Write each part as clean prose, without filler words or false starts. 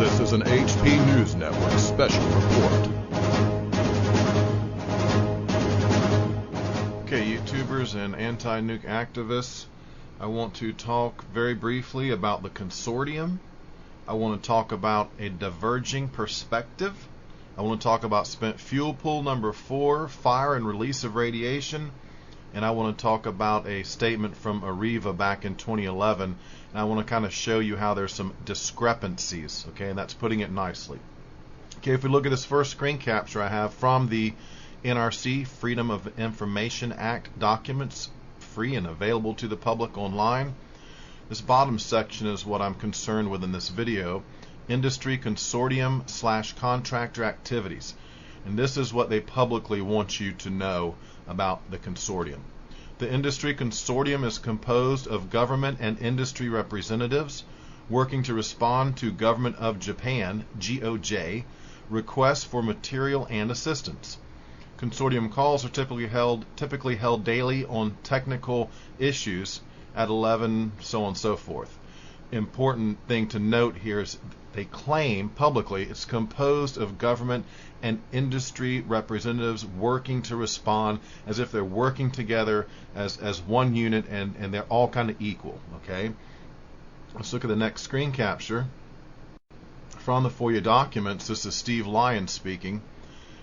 This is an HP News Network special report. Okay, YouTubers and anti-nuke activists, I want to talk very briefly about the consortium. I want to talk about a diverging perspective. I want to talk about spent fuel pool number 4, fire and release of radiation. And I want to talk about a statement from Areva back in 2011. And I want to kind of show you how there's some discrepancies, okay, and that's putting it nicely. Okay, if we look at this first screen capture I have from the NRC Freedom of Information Act documents, free and available to the public online. This bottom section is what I'm concerned with in this video. Industry consortium / contractor activities. And this is what they publicly want you to know about the consortium. The industry consortium is composed of government and industry representatives working to respond to Government of Japan, GOJ, requests for material and assistance. Consortium calls are typically held daily on technical issues at 11, so on and so forth. Important thing to note here is they claim publicly it's composed of government and industry representatives working to respond as if they're working together as one unit and they're all kind of equal. Okay, let's look at the next screen capture from the FOIA documents. This is Steve Lyons speaking.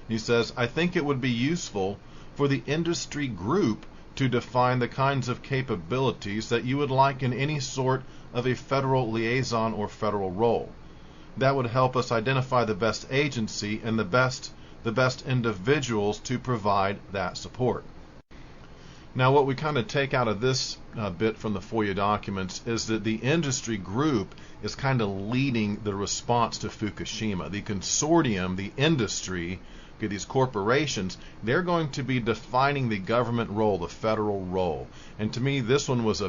He says, I think it would be useful for the industry group to define the kinds of capabilities that you would like in any sort of a federal liaison or federal role. That would help us identify the best agency and the best individuals to provide that support. Now, what we kind of take out of this bit from the FOIA documents is that the industry group is kind of leading the response to Fukushima. The consortium, the industry, okay, these corporations, they're going to be defining the government role, the federal role. And to me, this one was a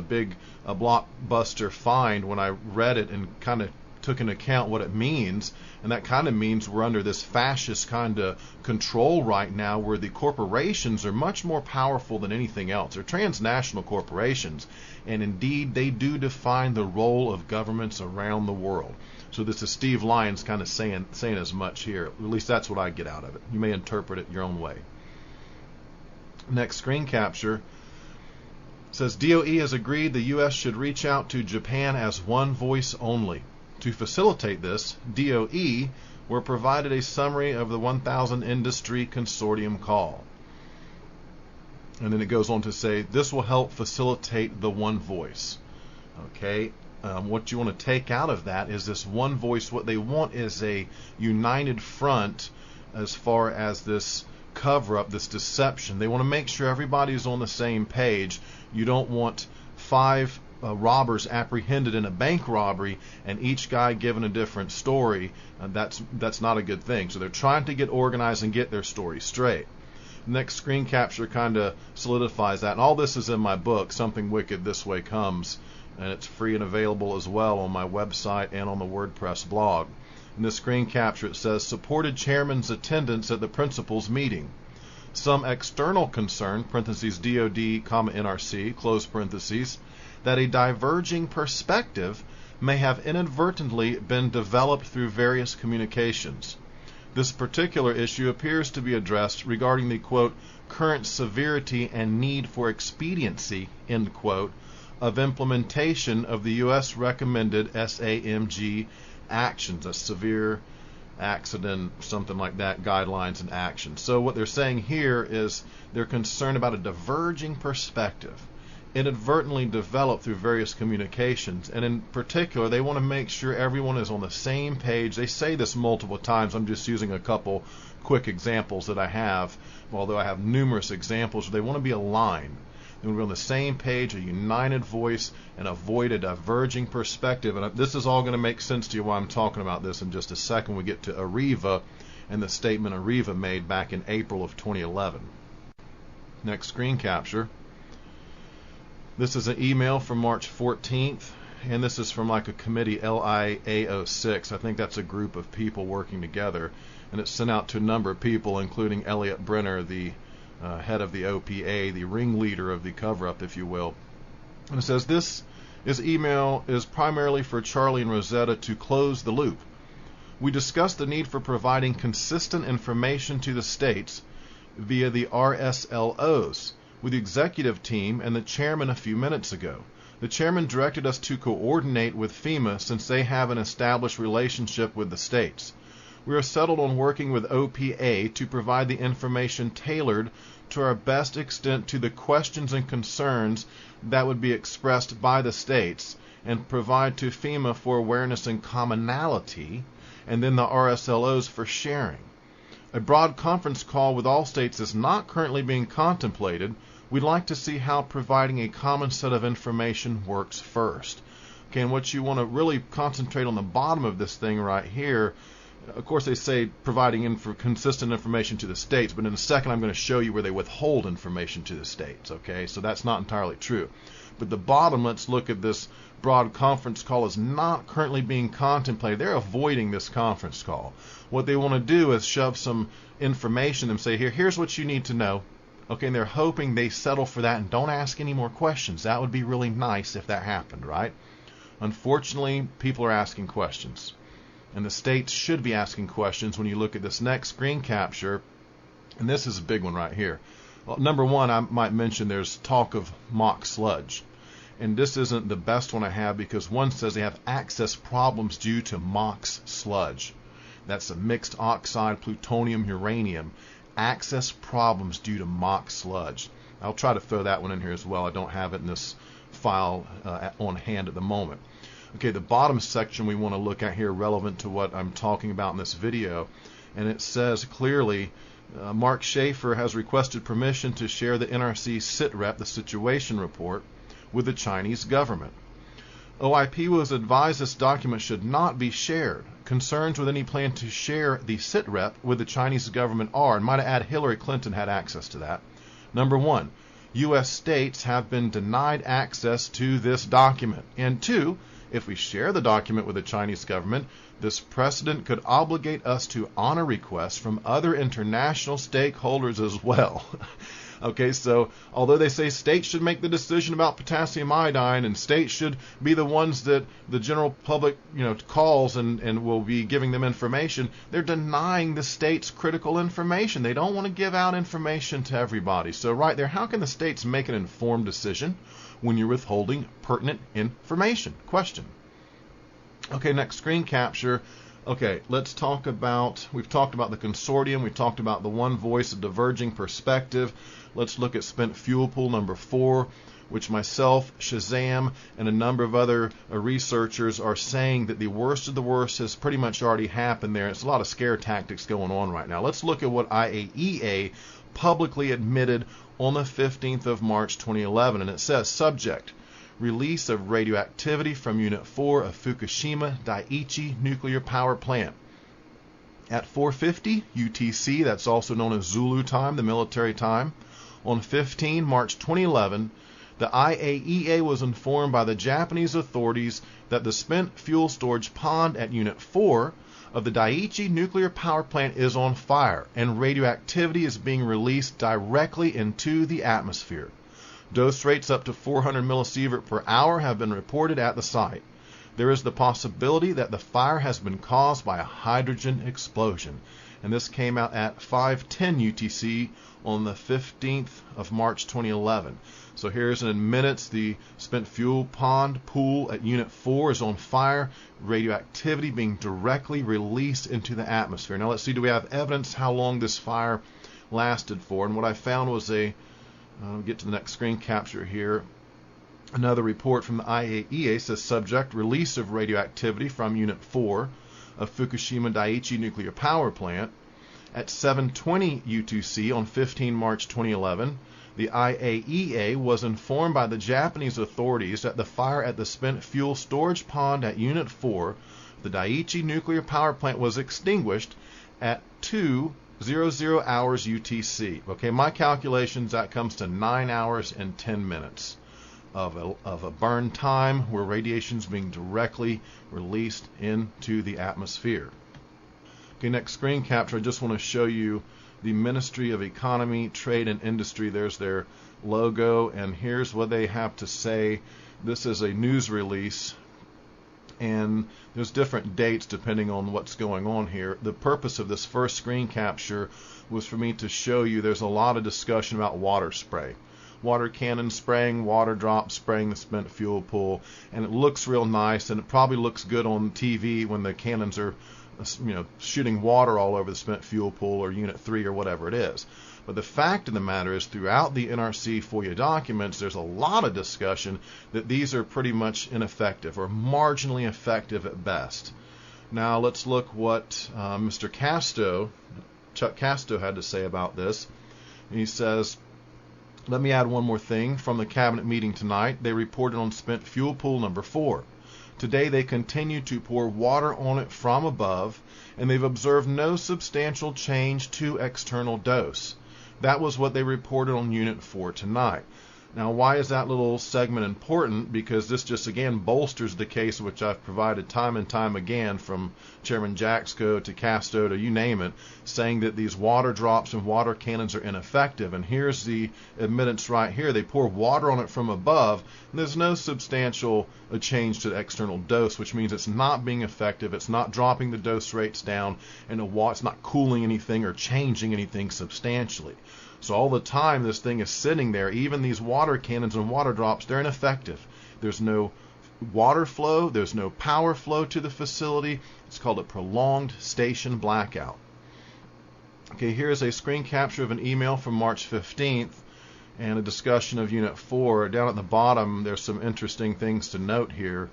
blockbuster find when I read it and kind of took into account what it means. And that kind of means we're under this fascist kind of control right now where the corporations are much more powerful than anything else. They're transnational corporations, and indeed they do define the role of governments around the world. So this is Steve Lyons kind of saying as much here. At least that's what I get out of it. You may interpret it your own way. Next screen capture says DOE has agreed the U.S. should reach out to Japan as one voice only. To facilitate this, DOE were provided a summary of the 1000 Industry Consortium call. And then it goes on to say, this will help facilitate the one voice. Okay, what you want to take out of that is this one voice. What they want is a united front as far as this cover-up, this deception. They want to make sure everybody's on the same page. You don't want 5 robbers apprehended in a bank robbery and each guy given a different story. That's not a good thing. So they're trying to get organized and get their story straight. Next screen capture kind of solidifies that. And all this is in my book, Something Wicked This Way Comes, and it's free and available as well on my website and on the WordPress blog. In this screen capture it says, supported chairman's attendance at the principals meeting. Some external concern, parentheses DOD, NRC, close parentheses, that a diverging perspective may have inadvertently been developed through various communications. This particular issue appears to be addressed regarding the, quote, current severity and need for expediency, end quote, of implementation of the U.S. recommended SAMG actions, a severe accident, something like that, guidelines and actions. So what they're saying here is they're concerned about a diverging perspective inadvertently developed through various communications, and in particular they want to make sure everyone is on the same page. They say this multiple times. I'm just using a couple quick examples that I have, although I have numerous examples. They want to be aligned. They want to be on the same page, a united voice, and avoid a diverging perspective. And this is all going to make sense to you why I'm talking about this in just a second. We get to Areva and the statement Areva made back in April of 2011. Next screen capture. This is an email from March 14th, and this is from like a committee, LIAO6. I think that's a group of people working together, and it's sent out to a number of people, including Elliot Brenner, the head of the OPA, the ringleader of the cover-up, if you will. And it says, this email is primarily for Charlie and Rosetta to close the loop. We discussed the need for providing consistent information to the states via the RSLOs with the executive team and the chairman a few minutes ago. The chairman directed us to coordinate with FEMA since they have an established relationship with the states. We are settled on working with OPA to provide the information tailored to our best extent to the questions and concerns that would be expressed by the states and provide to FEMA for awareness and commonality, and then the RSLOs for sharing. A broad conference call with all states is not currently being contemplated. We'd like to see how providing a common set of information works first. Okay, and what you want to really concentrate on the bottom of this thing right here, of course they say providing consistent information to the states, but in a second I'm going to show you where they withhold information to the states. Okay, so that's not entirely true. But the bottom, let's look at this broad conference call, is not currently being contemplated. They're avoiding this conference call. What they want to do is shove some information and say, here's what you need to know. Okay, and they're hoping they settle for that and don't ask any more questions. That would be really nice if that happened, right? Unfortunately, people are asking questions. And the states should be asking questions when you look at this next screen capture. And this is a big one right here. Well, number one, I might mention there's talk of mock sludge. And this isn't the best one I have because one says they have access problems due to MOX sludge. That's a mixed oxide, plutonium, uranium. Access problems due to MOX sludge. I'll try to throw that one in here as well. I don't have it in this file on hand at the moment. Okay, the bottom section we want to look at here, relevant to what I'm talking about in this video, and it says clearly, Mark Schaefer has requested permission to share the NRC SITREP, the situation report, with the Chinese government. OIP was advised this document should not be shared. Concerns with any plan to share the SITREP with the Chinese government are, and might I add, Hillary Clinton had access to that. Number one, U.S. states have been denied access to this document. And two, if we share the document with the Chinese government, this precedent could obligate us to honor requests from other international stakeholders as well. Okay, so although they say states should make the decision about potassium iodine and states should be the ones that the general public, calls and will be giving them information, they're denying the states critical information. They don't want to give out information to everybody. So right there, how can the states make an informed decision when you're withholding pertinent information? Question. Okay, next screen capture. Okay, let's talk about, we've talked about the consortium, we've talked about the one voice, a diverging perspective. Let's look at spent fuel pool number 4, which myself, Shazam, and a number of other researchers are saying that the worst of the worst has pretty much already happened there. It's a lot of scare tactics going on right now. Let's look at what IAEA publicly admitted on the 15th of March 2011, and it says, subject, release of radioactivity from Unit 4 of Fukushima Daiichi nuclear power plant. At 4:50 UTC, that's also known as Zulu time, the military time, on 15 March 2011, the IAEA was informed by the Japanese authorities that the spent fuel storage pond at Unit 4 of the Daiichi nuclear power plant is on fire and radioactivity is being released directly into the atmosphere. Dose rates up to 400 millisievert per hour have been reported at the site. There is the possibility that the fire has been caused by a hydrogen explosion. And this came out at 5:10 UTC on the 15th of March 2011. So here's in minutes, the spent fuel pond pool at Unit 4 is on fire, radioactivity being directly released into the atmosphere. Now let's see, do we have evidence how long this fire lasted for? And what I found was I'll get to the next screen capture here. Another report from the IAEA says subject, release of radioactivity from Unit 4 of Fukushima Daiichi nuclear power plant. At 7:20 UTC on 15 March 2011, the IAEA was informed by the Japanese authorities that the fire at the spent fuel storage pond at Unit 4, the Daiichi nuclear power plant, was extinguished at 2:00 hours UTC. Okay, my calculations, that comes to 9 hours and 10 minutes of a burn time where radiation is being directly released into the atmosphere. Okay, next screen capture, I just want to show you the Ministry of Economy, Trade and Industry. There's their logo, and here's what they have to say. This is a news release, and there's different dates depending on what's going on here. The purpose of this first screen capture was for me to show you there's a lot of discussion about water spray. Water cannon spraying, water drop spraying the spent fuel pool, and it looks real nice, and it probably looks good on TV when the cannons are shooting water all over the spent fuel pool or Unit 3 or whatever it is. But the fact of the matter is, throughout the NRC FOIA documents, there's a lot of discussion that these are pretty much ineffective or marginally effective at best. Now let's look what Mr. Chuck Casto had to say about this. He says, let me add one more thing. From the cabinet meeting tonight, they reported on spent fuel pool number 4. Today they continue to pour water on it from above, and they've observed no substantial change to external dose. That was what they reported on Unit 4 tonight. Now, why is that little segment important? Because this just again bolsters the case which I've provided time and time again, from Chairman Jaxco to Casto to you name it, saying that these water drops and water cannons are ineffective. And here's the admittance right here. They pour water on it from above, and there's no substantial change to the external dose, which means it's not being effective, it's not dropping the dose rates down, and it's not cooling anything or changing anything substantially. So all the time this thing is sitting there, even these water cannons and water drops, they're ineffective. There's no water flow, there's no power flow to the facility. It's called a prolonged station blackout. Okay, here's a screen capture of an email from March 15th and a discussion of Unit 4. Down at the bottom, there's some interesting things to note here.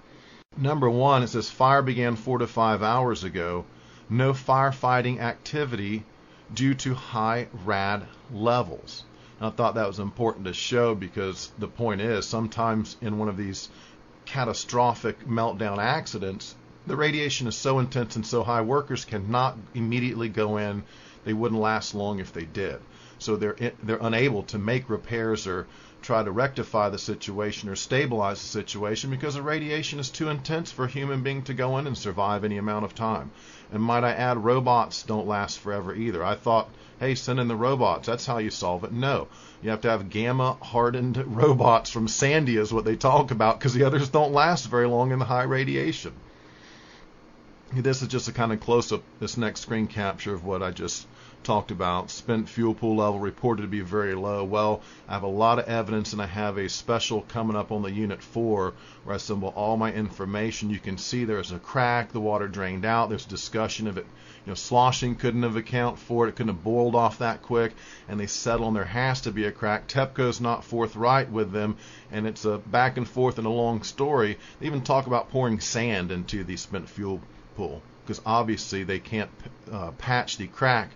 Number 1, it says fire began 4 to 5 hours ago. No firefighting activity due to high rad levels. And I thought that was important to show, because the point is, sometimes in one of these catastrophic meltdown accidents, the radiation is so intense and so high, workers cannot immediately go in. They wouldn't last long if they did. So they're unable to make repairs or try to rectify the situation or stabilize the situation, because the radiation is too intense for a human being to go in and survive any amount of time. And might I add, robots don't last forever either. I thought, hey, send in the robots, that's how you solve it. No, you have to have gamma-hardened robots from Sandy is what they talk about, because the others don't last very long in the high radiation. This is just a kind of close-up, this next screen capture of what I just talked about. Spent fuel pool level reported to be very low. Well, I have a lot of evidence, and I have a special coming up on the Unit 4 where I assemble all my information. You can see there's a crack, the water drained out, there's discussion of it, sloshing couldn't have accounted for it, it couldn't have boiled off that quick, and they settle on there has to be a crack. TEPCO's not forthright with them, and it's a back and forth and a long story. They even talk about pouring sand into the spent fuel pool, because obviously they can't patch the crack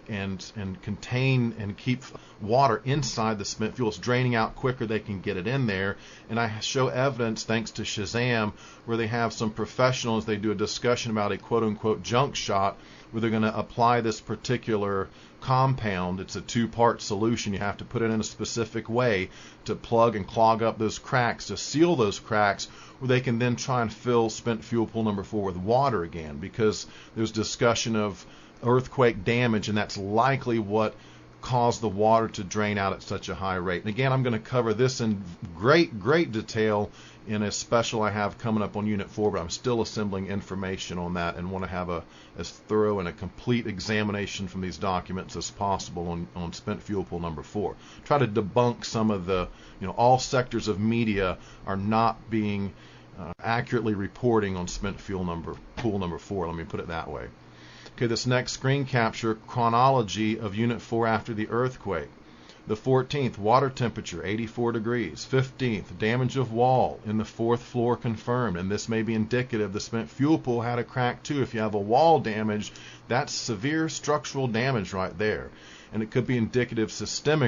and contain and keep water inside the spent fuel. It's draining out quicker, they can get it in there. And I show evidence, thanks to Shazam, where they have some professionals, they do a discussion about a quote-unquote junk shot, where they're going to apply this particular compound. It's a 2-part solution. You have to put it in a specific way to plug and clog up those cracks, to seal those cracks, where they can then try and fill spent fuel pool number 4 with water again, because there's discussion of earthquake damage, and that's likely what caused the water to drain out at such a high rate. And again, I'm going to cover this in great detail in a special I have coming up on Unit 4, but I'm still assembling information on that and want to have as thorough and a complete examination from these documents as possible on spent fuel pool number 4. Try to debunk some of the, all sectors of media are not being accurately reporting on spent fuel pool number 4. Let me put it that way. Okay, this next screen capture, chronology of Unit 4 after the earthquake. The 14th, water temperature 84 degrees. 15th, damage of wall in the 4th floor confirmed, and this may be indicative the spent fuel pool had a crack too. If you have a wall damage, that's severe structural damage right there, and it could be indicative systemic